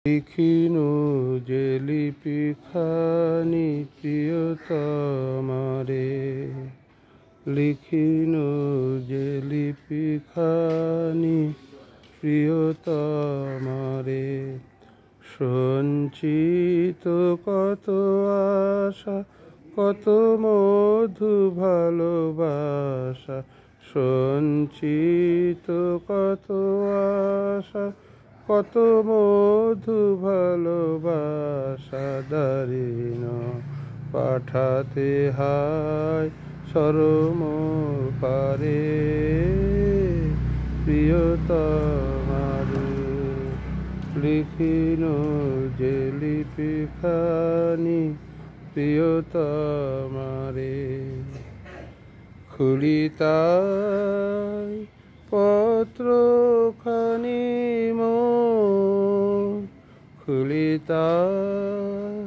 লিখিনু যে লিপিখানি প্রিয়তমারে, লিখিনু যে লিপিখানি প্রিয়তমারে। সঞ্চিত কত আশা, কত মধু ভালোবাসা, সঞ্চিত কত আশা, কত মধু ভালোবাসা। দারিণ পাঠাতে হায় চরম পারে, প্রিয়তমারে। লিখিনু যে লিপিখানি প্রিয়তমারে। খুলিতাই পত্রখানি মোর, খুলিতাই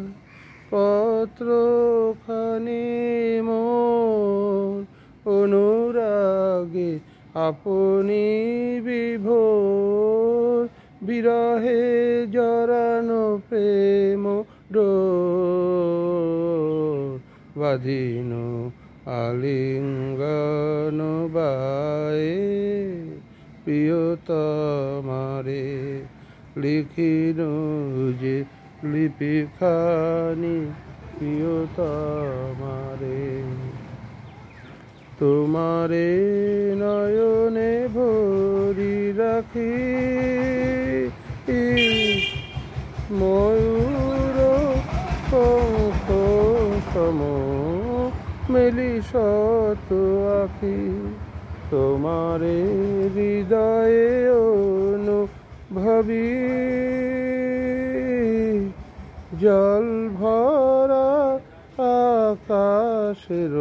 পত্রখানি মোর। অনুরাগে আপনি বিভোর, বিরহে জড়ানো প্রেম ডোর। বাঁধিনু আলিঙ্গন বায়ে, প্রিয়তমারে। লিখিনু যে লিপিখানি প্রিয়তমারে। তোমারে নয়নে ভরি রাখি, ময়ূর পঙ্খ সম মেলি শত আখি। তোমারে হৃদয়ে অনুভবি, জল ভরা আকাশের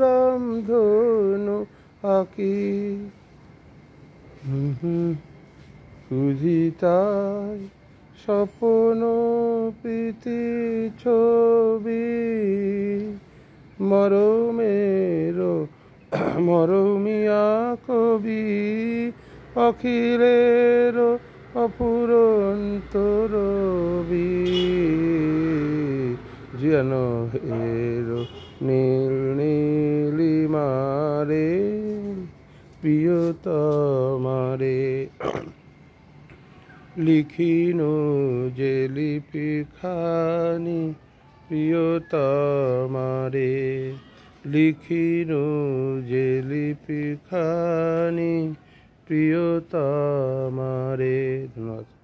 রামধনু আঁকি। খুঁজিতাই স্বপ্ন প্রীতি ছবি, মরমের মরমিয়া কবি। অখিলের অফুরন্ত রবি, যেন হের নীল নীলিমারে, প্রিয়তমারে। লিখিনু যে লিপিখানি প্রিয়তমারে, লিখিনু যে লিপিখানি প্রিয়তমারে। ধন্যবাদ।